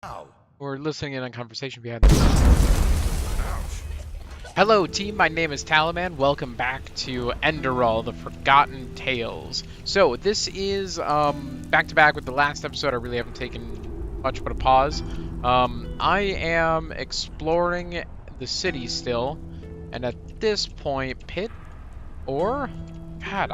Ow. We're listening in on conversation behind the Ouch. Hello, team. My name is Talaman. Welcome back to Enderal, the Forgotten Tales. So this is back to back with the last episode. I really haven't taken much but a pause. I am exploring the city still, and at this point, God,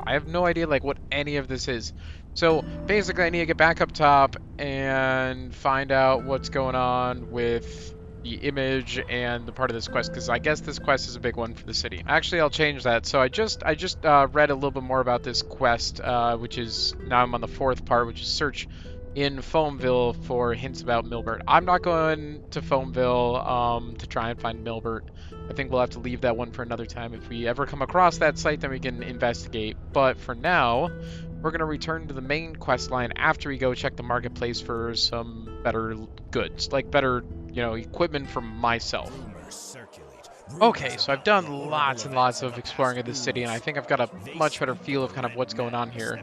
I have no idea like what any of this is. So basically, I need to get back up top and find out what's going on with the image and the part of this quest, because I guess this quest is a big one for the city. Actually, I'll change that. So I just read a little bit more about this quest, which is now I'm on the fourth part, which is search in Foamville for hints about Milbert. I'm not going to Foamville to try and find Milbert. I think we'll have to leave that one for another time. If we ever come across that site, then we can investigate. But for now, we're going to return to the main quest line after we go check the marketplace for some better goods, like better, equipment for myself. Okay, so I've done lots and lots of exploring of this city, and I think I've got a much better feel of kind of what's going on here.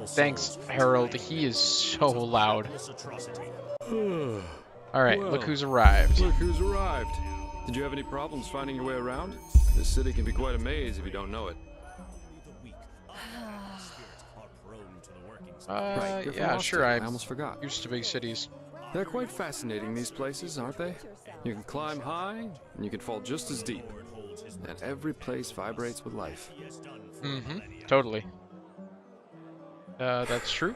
Thanks, Harold. He is so loud. All right, Well, look who's arrived. Look who's arrived. Did you have any problems finding your way around? This city can be quite a maze if you don't know it. You're from Yeah, Austin. sure, I almost forgot. used to big cities. They're quite fascinating, these places, aren't they? You can climb high, and you can fall just as deep. And every place vibrates with life. Mm-hmm, totally. That's true.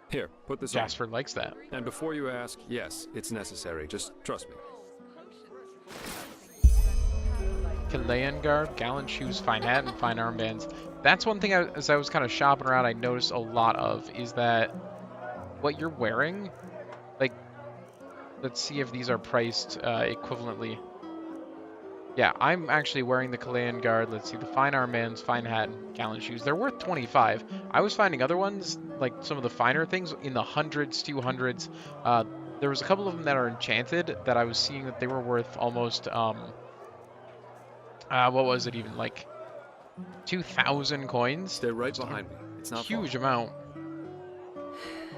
Here, put this Jasper likes that. on. And before you ask, yes, it's necessary. Just trust me. Chilean garb, gallant shoes, fine hat, and fine armbands. That's one thing as I was kind of shopping around, I noticed a lot of, is that what you're wearing, like, let's see if these are priced equivalently. Yeah, I'm actually wearing the Chilean guard. Let's see, the fine armbands, fine hat, and gallant shoes. They're worth 25. I was finding other ones, like some of the finer things, in the hundreds, 200s. There was a couple of them that are enchanted that I was seeing that they were worth almost, what was it even, like 2,000 coins? Stay right behind me. It's not Huge far. amount.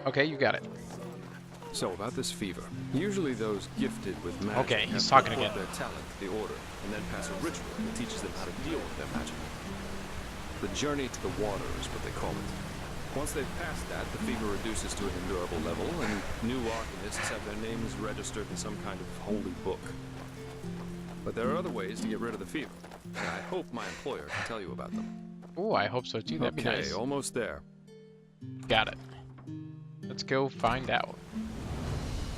Okay, you got it. So, about this fever. Usually those gifted with magic Okay, he's have to talking report again. their talent to the Order, and then pass a ritual that teaches them how to deal with their magic. The journey to the water is what they call it. Once they've passed that, the fever reduces to an endurable level, and new alchemists have their names registered in some kind of holy book. But there are other ways to get rid of the fever, and I hope my employer can tell you about them. Oh, I hope so too. That'd be Okay, nice. almost there. Got it. Let's go find out.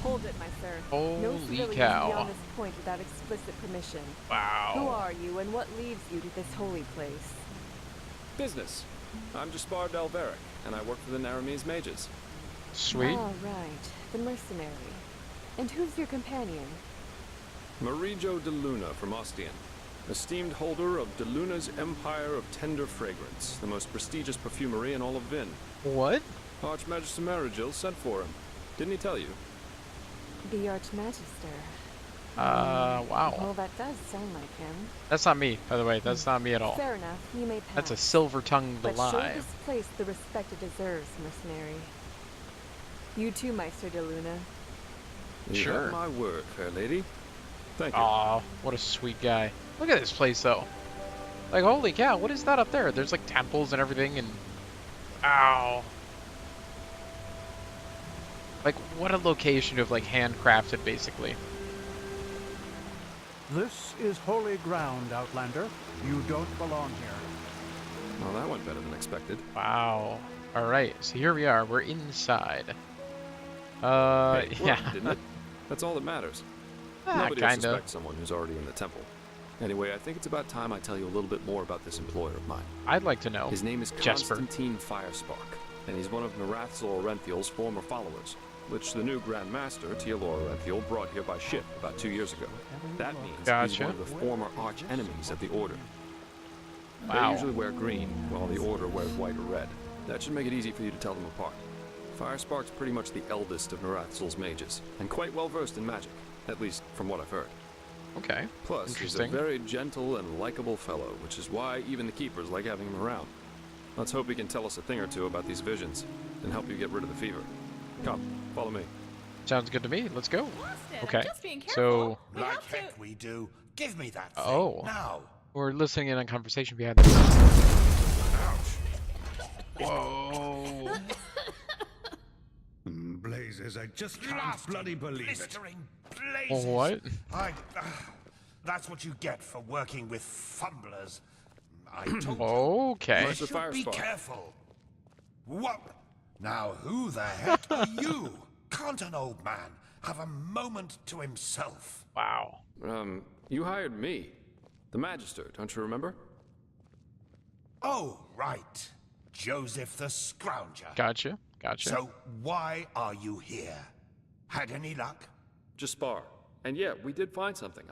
Hold it, my sir. Holy no civilians cow. beyond this point without explicit permission. Who Wow. are you, and what leads you to this holy place? Business. I'm Jaspar Delveric, and I work for the Naramese Mages. Sweet. All right, the mercenary. And who's your companion? Marijo de Luna from Ostian, esteemed holder of de Luna's Empire of Tender Fragrance, the most prestigious perfumery in all of Vin. What? Archmagister Marigil sent for him. Didn't he tell you? The Archmagister. Wow. Well, that does sound like him. That's not me, by the way. That's not me at all. Fair enough, you may pass. That's a silver-tongued But show lie. this place the respect it deserves, mercenary. You too, Meister de Luna. You Sure. have my word, fair lady. Thank you. Aw, what a sweet guy. Look at this place, though. Like, holy cow, what is that up there? There's, like, temples and everything, and... Ow. Like, what a location to have, like, handcrafted, basically. This is holy ground, Outlander. You don't belong here. Well, that went better than expected. Wow. Alright, so here we are. We're inside. Hey, it yeah. worked, didn't it? That's all that matters. Ah, Nobody will kinda. suspect someone who's already in the temple. Anyway, I think it's about time I tell you a little bit more about this employer of mine. I'd like to know. His name is Jesper. Constantine Firespark, and he's one of Narathzor Orenthiel's former followers, which the new Grand Master, Tealor Orenthiel, brought here by ship about 2 years ago. That means he's Gotcha. one of the former arch-enemies of the Order. They Wow. usually wear green, while the Order wears white or red. That should make it easy for you to tell them apart. Firespark's pretty much the eldest of Narathzol's mages, and quite well versed in magic, at least from what I've heard. Okay. Plus, he's a Interesting. very gentle and likable fellow, which is why even the keepers like having him around. Let's hope he can tell us a thing or two about these visions, and help you get rid of the fever. Come, Follow me. Sounds good to me. Let's go. Austin, Okay. I'm just being So, careful. We Like have to. heck we do. Give me that thing Oh. now. we're listening in on conversation behind the. Whoa. Blazes, I just can't bloody believe it. Blistering blazes. What? That's what you get for working with fumblers. I told Okay. you. Where's the fire Be spark? careful. What? Now who the heck are you? Can't an old man have a moment to himself? Wow. You hired me. The Magister, don't you remember? Oh, right. Joseph the Scrounger. Gotcha. Gotcha. So why are you here? Had any luck? Just spar. And yeah, we did find something.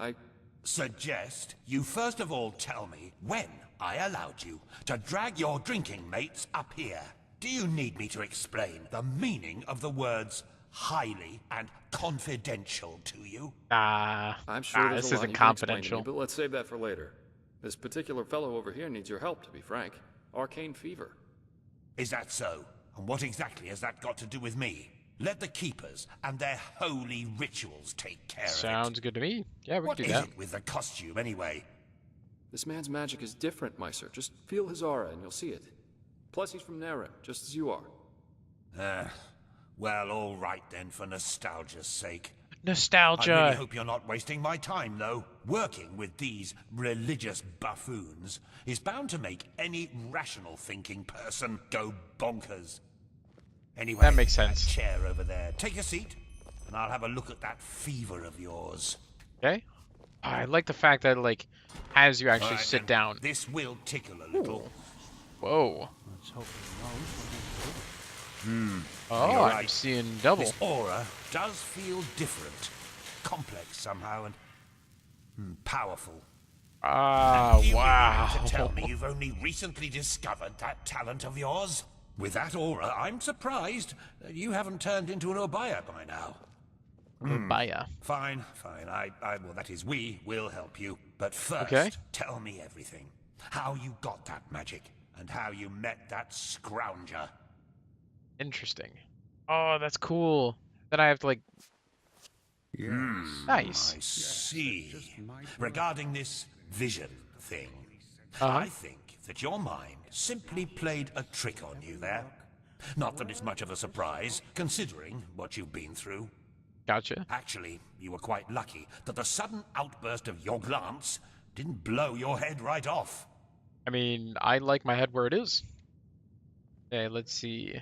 Suggest you first of all tell me when I allowed you to drag your drinking mates up here. Do you need me to explain the meaning of the words highly and confidential to you? I'm sure there's this a lot isn't you can explain to me, confidential. but let's save that for later. This particular fellow over here needs your help, to be frank. Arcane fever. Is that so? And what exactly has that got to do with me? Let the Keepers and their holy rituals take care of it. Sounds good to me. Yeah, we What can is do that. it with the costume, anyway? This man's magic is different, Meister. Just feel his aura and you'll see it. Plus, he's from Naren, just as you are. Well, all right then, for nostalgia's sake. I Nostalgia. really hope you're not wasting my time, though. Working with these religious buffoons is bound to make any rational thinking person go bonkers. Anyway, That makes sense. that chair over there. Take a seat, and I'll have a look at that fever of yours. Okay. I like the fact that it, like, has you actually All right, sit then. down. This will tickle a little. Whoa. Let's hope he knows what he's doing. Oh, You're I'm right. seeing double. This aura does feel different. Complex somehow, and powerful. Ah, You wow. mean to tell me you've only recently discovered that talent of yours? With that aura, I'm surprised that you haven't turned into an Obaya by now. Baya. Fine. Well, that is, we will help you. But first, Okay. tell me everything. How you got that magic, and how you met that scrounger. Interesting. Oh, that's cool. Then I have to, like, nice. I see. Regarding this vision thing, Uh-huh. I think that your mind simply played a trick on you there. Not that it's much of a surprise, considering what you've been through. Gotcha. Actually, you were quite lucky that the sudden outburst of your glance didn't blow your head right off. I mean, I like my head where it is. Okay, let's see.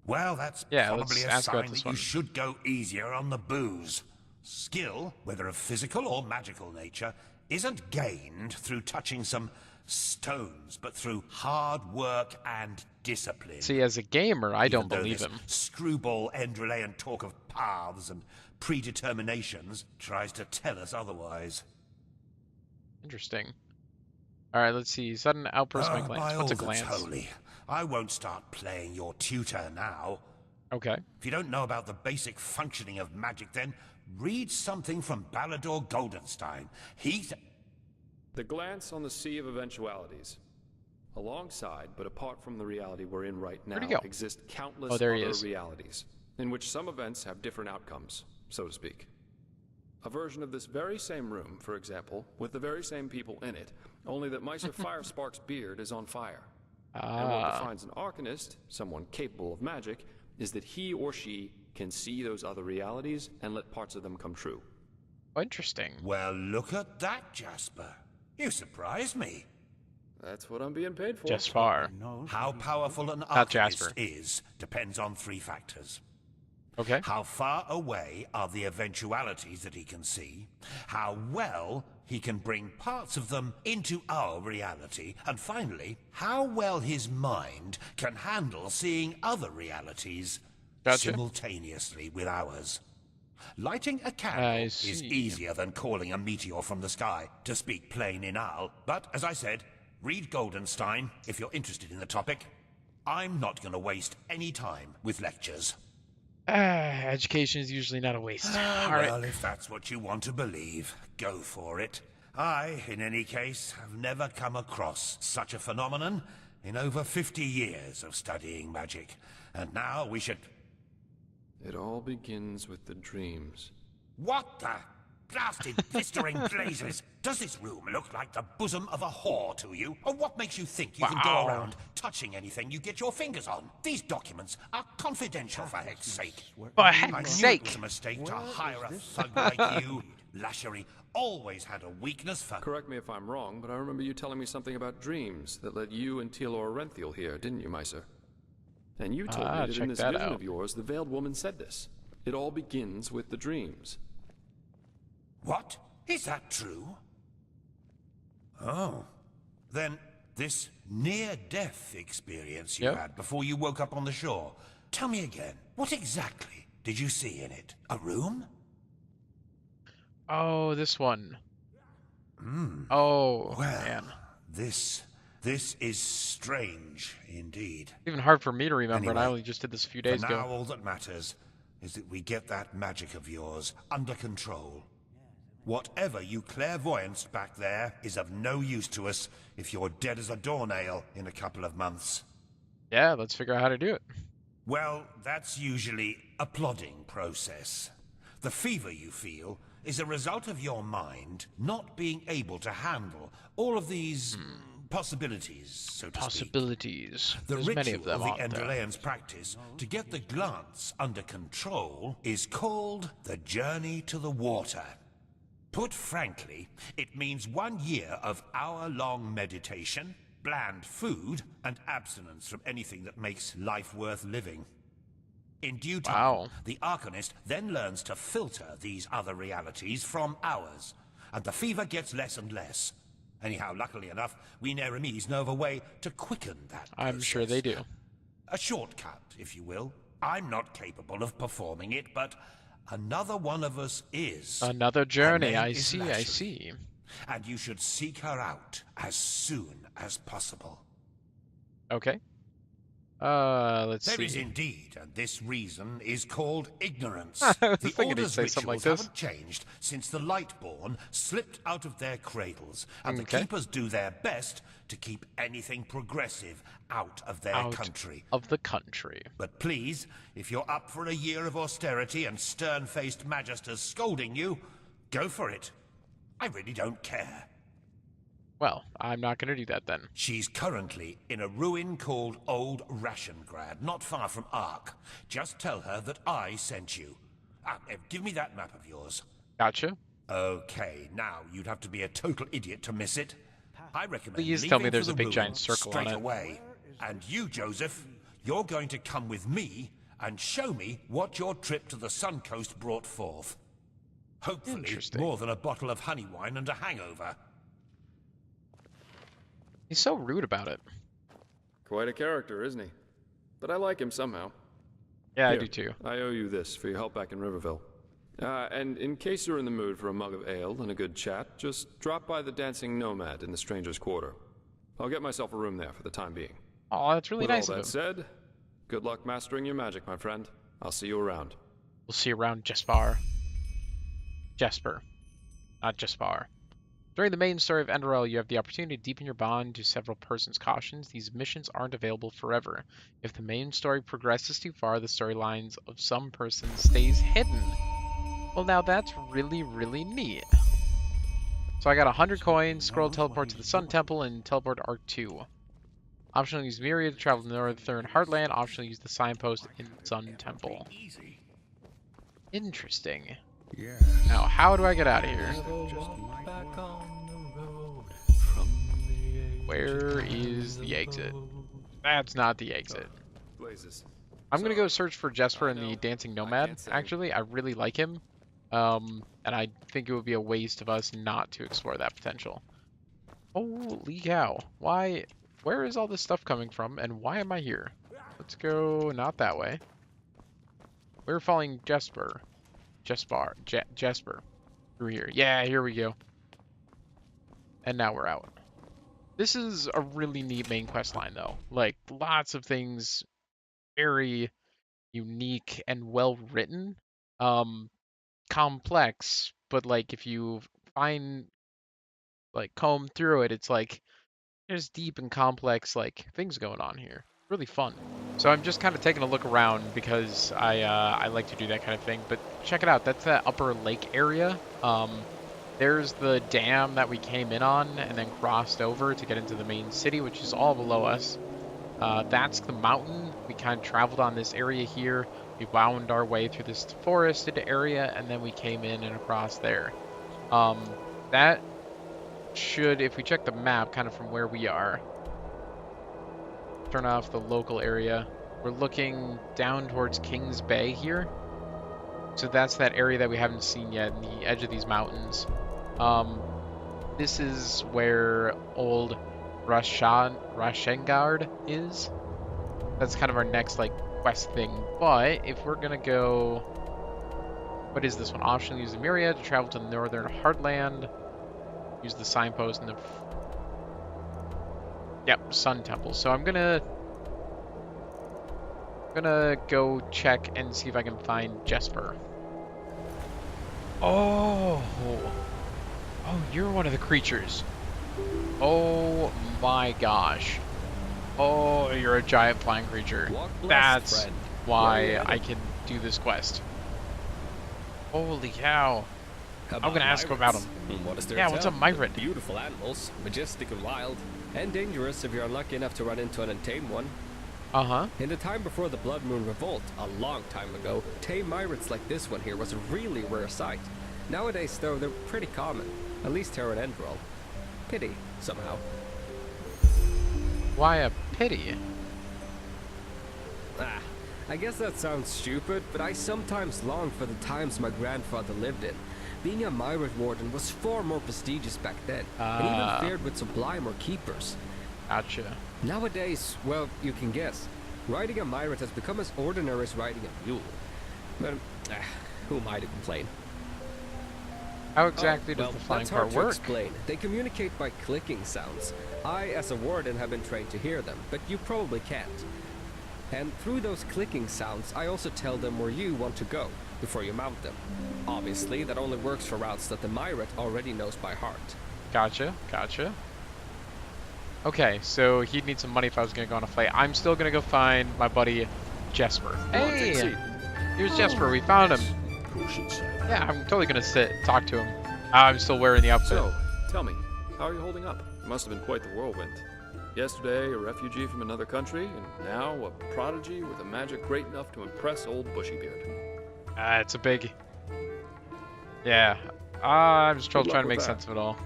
Well, that's Yeah, probably let's a ask about sign this that you one. should go easier on the booze. Skill, whether of physical or magical nature, isn't gained through touching some stones, but through hard work and discipline. See, as a gamer, I don't Even though believe this him. screwball Enderalian talk of paths and predeterminations tries to tell us otherwise. Interesting. All right, let's see. Sudden outburst of my By glance. all What's a that's glance? holy, I won't start playing your tutor now. Okay. If you don't know about the basic functioning of magic, then read something from Balador Goldenstein. He's... The glance on the sea of eventualities. Alongside, but apart from the reality we're in right now, Where'd he go? exist countless Oh, there he other is. realities, in which some events have different outcomes, so to speak. A version of this very same room, for example, with the very same people in it, only that Meister Firespark's beard is on fire. And what Ah, defines an arcanist, someone capable of magic, is that he or she can see those other realities and let parts of them come true. interesting. Well, look at that, Jasper. You surprised me. That's what I'm being paid for. Just far. How powerful an Not arcanist Jasper. is depends on three factors. Okay. How far away are the eventualities that he can see, how well he can bring parts of them into our reality, and finally, how well his mind can handle seeing other realities Gotcha. simultaneously with ours. Lighting a I candle is see. easier than calling a meteor from the sky, to speak plain inal. But, as I said, read Goldenstein if you're interested in the topic. I'm not going to waste any time with lectures. Education is usually not a waste. All right. Well, if that's what you want to believe, go for it. I, in any case, have never come across such a phenomenon, in over 50 years of studying magic. And now we should... It all begins with the dreams. What the blasted blistering blazes? Does this room look like the bosom of a whore to you? Or what makes you think you can go around touching anything you get your fingers on? These documents are confidential, for heck's sake. For I heck's knew it was sake. a mistake to hire a thug like you. Lashery always had a weakness for... Correct me if I'm wrong, but I remember you telling me something about dreams that led you and Tealor Renthiel here, didn't you, Miser? And you told me that in check this that vision out. of yours, the Veiled Woman said this. It all begins with the dreams. What? Is that true? Oh. Then this near-death experience you Yep. had before you woke up on the shore. Tell me again, what exactly did you see in it? A room? Oh, this one. Oh, Well, man. this is strange indeed. Even hard for me to remember, and I Anyway, only just did this a few For days now, ago. all that matters is that we get that magic of yours under control. Whatever you clairvoyanced back there is of no use to us if you're dead as a doornail in a couple of months. Yeah, let's figure out how to do it. Well, that's usually a plodding process. The fever you feel is a result of your mind not being able to handle all of these possibilities, so to speak. Possibilities. The There's many of ritual them, the aren't there? Enderalians practice to get the glance under control is called the Journey to the Water. Put frankly, it means 1 year of hour-long meditation, bland food, and abstinence from anything that makes life worth living. In due time, Wow. the Arcanist then learns to filter these other realities from ours, and the fever gets less and less. Anyhow, luckily enough, we Neremes know of a way to quicken that I'm sure they process. do. A shortcut, if you will. I'm not capable of performing it, but another one of us is. Another Her journey. name I is see, I Lashley, see. And you should seek her out as soon as possible. Okay. Let's There is see. indeed, and this reason is called ignorance. I was The thinking he'd Order's say something like rituals this. haven't changed since the Lightborn slipped out of their cradles, and the Okay. Keepers do their best to keep anything progressive out of their Out country. of the country. But please, if you're up for a year of austerity and stern-faced magisters scolding you, go for it. I really don't care. Well, I'm not going to do that then. She's currently in a ruin called Old Rationgrad, not far from Ark. Just tell her that I sent you. Give me that map of yours. Gotcha. Okay, now you'd have to be a total idiot to miss it. I recommend Please tell me leaving there's for a the big ruin giant circle on straight it. away. And you, Joseph, you're going to come with me and show me what your trip to the Sun Coast brought forth. Hopefully, Interesting. more than a bottle of honey wine and a hangover. He's so rude about it. Quite a character, isn't he? But I like him somehow. Yeah, I Here, do too. I owe you this for your help back in Riverville. And in case you're in the mood for a mug of ale and a good chat, just drop by the Dancing Nomad in the Stranger's Quarter. I'll get myself a room there for the time being. Oh, that's really With nice all of that him. said, good luck mastering your magic, my friend. I'll see you around. We'll see you around Jesper. Jesper, not Jespar. During the main story of Enderal, you have the opportunity to deepen your bond to several persons' cautions. These missions aren't available forever. If the main story progresses too far, the storylines of some persons stays hidden. Well, now that's really, really neat. So I got 100 coins, scroll teleport to the Sun Temple, and teleport to Arc 2. Optional use Myriad to travel to the Northern Heartland. Optional use the signpost in Sun Temple. Interesting. Yeah. Now, how do I get out of here? Where is the exit? That's not the exit. Blazes. I'm gonna go search for Jesper and the Dancing Nomad. Actually, I really like him. And I think it would be a waste of us not to explore that potential. Holy cow. Why? Where is all this stuff coming from, and why am I here? Let's go not that way. We're following Jesper. Jesper. Through here. Yeah, here we go. And now we're out. This is a really neat main quest line, though. Like, lots of things very unique and well written. Complex, but like if you comb through it, it's like there's deep and complex like things going on here. Really fun. So I'm just kind of taking a look around because I like to do that kind of thing. But check it out. That's that upper lake area. There's the dam that we came in on and then crossed over to get into the main city, which is all below us. That's the mountain. We kind of traveled on this area here. We wound our way through this forested area, and then we came in and across there. That should, if we check the map kind of from where we are, turn off the local area, we're looking down towards Kings Bay here. So that's that area that we haven't seen yet, in the edge of these mountains. This is where old Rashengard is. That's kind of our next like quest thing. But if we're gonna go, what is this one? Optionally use the Myriad to travel to the northern heartland. Use the signpost and the Sun Temple. So I'm gonna go check and see if I can find Jesper. Oh, you're one of the creatures. Oh my gosh. Oh, you're a giant flying creature. That's why I can do this quest. Holy cow. I'm gonna ask him about him. What is there Yeah, to what's tell? a Myrit? Beautiful animals, majestic and wild, and dangerous if you're unlucky enough to run into an untamed one. Uh-huh. In the time before the Blood Moon Revolt, a long time ago, tame Myrits like this one here was a really rare sight. Nowadays, though, they're pretty common, at least here in Enderal. Pity, somehow. Why a pity? I guess that sounds stupid, but I sometimes long for the times my grandfather lived in. Being a Myrit warden was far more prestigious back then, and even fared with sublime or keepers. Gotcha. Nowadays, well, you can guess. Riding a Myrit has become as ordinary as riding a mule. But, who am I to complain? How exactly does well, the flying that's car hard to work? explain. They communicate by clicking sounds. I, as a warden, have been trained to hear them, but you probably can't. And through those clicking sounds, I also tell them where you want to go before you mount them. Obviously, that only works for routes that the Myrit already knows by heart. Gotcha, gotcha. Okay, so he'd need some money if I was gonna go on a flight. I'm still gonna go find my buddy Jesper. Hey! Here's Jesper, we found him. Who should say? Yeah, I'm totally gonna talk to him. I'm still wearing the outfit. So, tell me, how are you holding up? It must have been quite the whirlwind. Yesterday, a refugee from another country, and now a prodigy with a magic great enough to impress old Bushybeard. It's a big... Yeah. I'm just Good luck trying to with make that. sense of it all.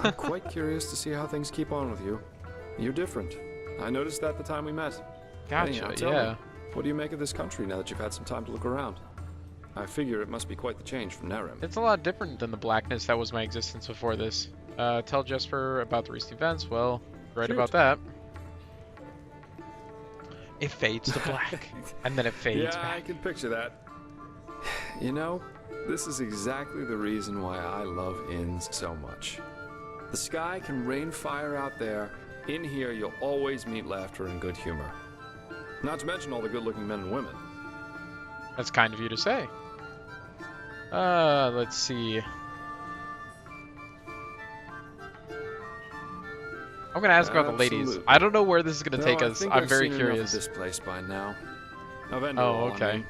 I'm quite curious to see how things keep on with you. You're different. I noticed that the time we met. Gotcha, Anyhow, tell yeah. me, what do you make of this country now that you've had some time to look around? I figure it must be quite the change from Nerem. It's a lot different than the blackness that was my existence before this. Tell Jesper about the recent events. Well, right Shoot. about that. It fades to black, and then it fades Yeah, I back. can picture that. You know, this is exactly the reason why I love inns so much. The sky can rain fire out there. In here, you'll always meet laughter and good humor. Not to mention all the good-looking men and women. That's kind of you to say. Let's see. I'm gonna ask about the ladies. Absolutely. I don't know where this is gonna take No, I us. think I'm I've very seen enough of curious. this place by now. Of Enderal, Oh, I okay. mean.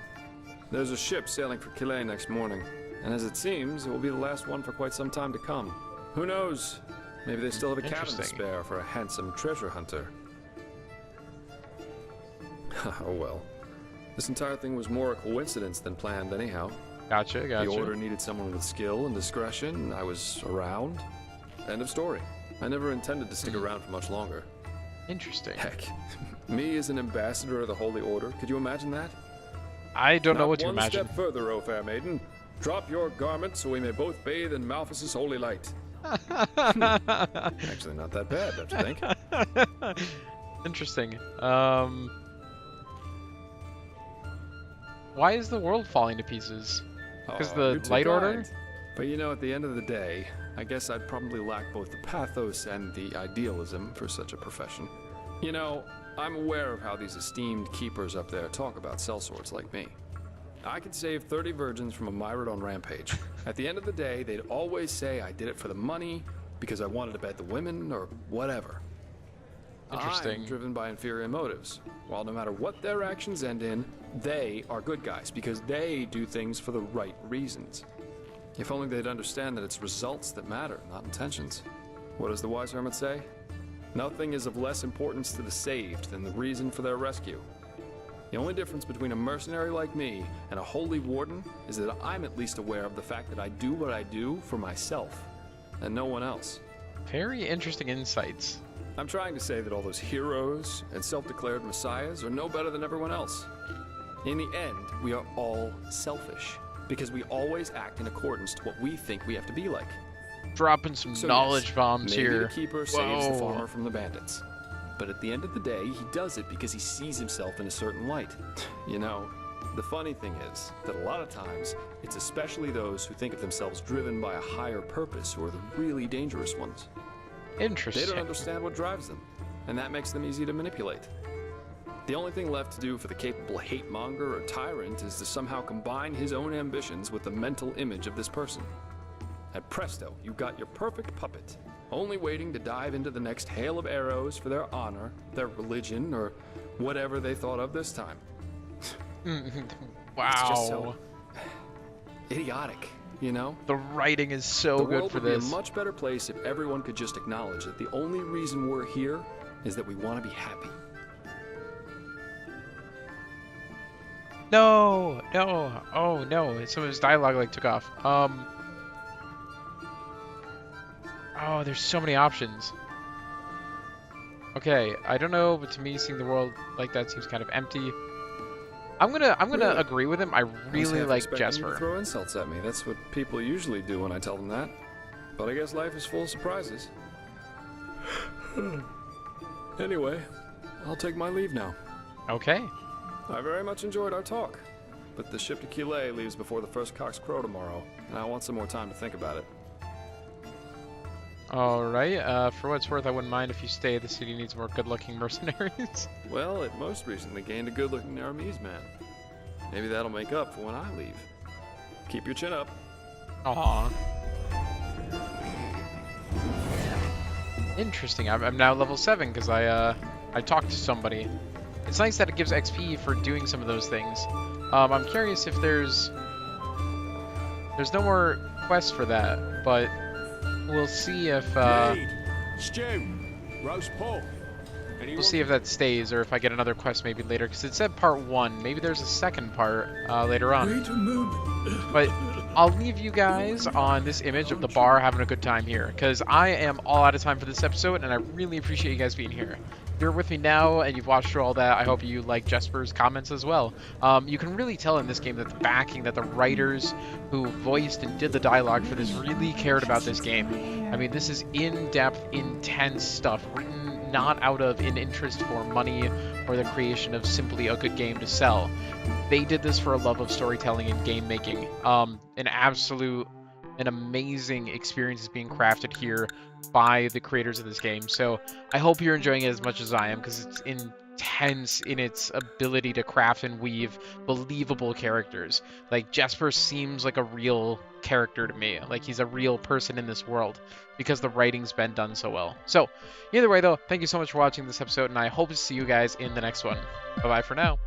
There's a ship sailing for Calais next morning, and as it seems, it will be the last one for quite some time to come. Who knows? Maybe they still have a cabin to Interesting. spare for a handsome treasure hunter. Oh well. This entire thing was more a coincidence than planned anyhow. Gotcha, The order gotcha. needed someone with skill and discretion. I was around. End of story. I never intended to stick around for much longer. Interesting. Heck, me as an ambassador of the Holy Order, could you imagine that? I don't know Not what to one imagine. step further, O fair maiden. Drop your garment so we may both bathe in Malphas's holy light. Actually, not that bad, don't you think? Interesting. Why is the world falling to pieces? Because Oh, the you're too Light Order? kind. But you know, at the end of the day, I guess I'd probably lack both the pathos and the idealism for such a profession. You know, I'm aware of how these esteemed keepers up there talk about sellswords like me. I could save 30 virgins from a Myrit on Rampage. At the end of the day, they'd always say I did it for the money, because I wanted to bed the women, or whatever. Interesting. I'm driven by inferior motives. While no matter what their actions end in, they are good guys because they do things for the right reasons. If only they'd understand that it's results that matter, not intentions. What does the wise hermit say? Nothing is of less importance to the saved than the reason for their rescue. The only difference between a mercenary like me and a holy warden is that I'm at least aware of the fact that I do what I do for myself, and no one else. Very interesting insights. I'm trying to say that all those heroes and self-declared messiahs are no better than everyone else. In the end, we are all selfish, because we always act in accordance to what we think we have to be like. Dropping some So knowledge yes, bombs maybe here. the keeper saves the Whoa. farmer from the bandits. But at the end of the day, he does it because he sees himself in a certain light. You know, the funny thing is that a lot of times, it's especially those who think of themselves driven by a higher purpose who are the really dangerous ones. Interesting. They don't understand what drives them, and that makes them easy to manipulate. The only thing left to do for the capable hate monger or tyrant is to somehow combine his own ambitions with the mental image of this person. And presto, you got your perfect puppet, only waiting to dive into the next hail of arrows for their honor, their religion, or whatever they thought of this time. Wow. It's just so idiotic, you know? The writing is so The good world for would be this. a much better place if everyone could just acknowledge that the only reason we're here is that we want to be happy. No, no, oh no, some of his dialogue like took off. Oh, there's so many options. Okay, I don't know, but to me, seeing the world like that seems kind of empty. I'm gonna Really? agree with him. I was really half like expecting you to Jesper. throw insults at me. That's what people usually do when I tell them that. But I guess life is full of surprises. Anyway, I'll take my leave now. Okay. I very much enjoyed our talk, but the ship to Quillet leaves before the first cocks crow tomorrow, and I want some more time to think about it. Alright, for what it's worth, I wouldn't mind if you stay. The city needs more good-looking mercenaries. Well, it most recently gained a good-looking Aramese man. Maybe that'll make up for when I leave. Keep your chin up. Aww. Interesting. I'm now level 7 because I talked to somebody. It's nice that it gives XP for doing some of those things. I'm curious if there's no more quests for that, but we'll see if stew, roast pork. we'll see if that stays or if I get another quest maybe later, because it said part 1. Maybe there's a second part later on. Wait a moment. But I'll leave you guys on this image of the bar having a good time here, because I am all out of time for this episode, and I really appreciate you guys being here. If you're with me now and you've watched through all that, I hope you like Jesper's comments as well. You can really tell in this game that the backing, that the writers who voiced and did the dialogue for this really cared about this game. I mean, this is in-depth, intense stuff, written not out of an interest for money or the creation of simply a good game to sell. They did this for a love of storytelling and game making. An amazing experience is being crafted here by the creators of this game. So I hope you're enjoying it as much as I am, because it's intense in its ability to craft and weave believable characters. Like, Jesper seems like a real character to me. Like, he's a real person in this world because the writing's been done so well. So either way though, thank you so much for watching this episode, and I hope to see you guys in the next one. Bye bye for now.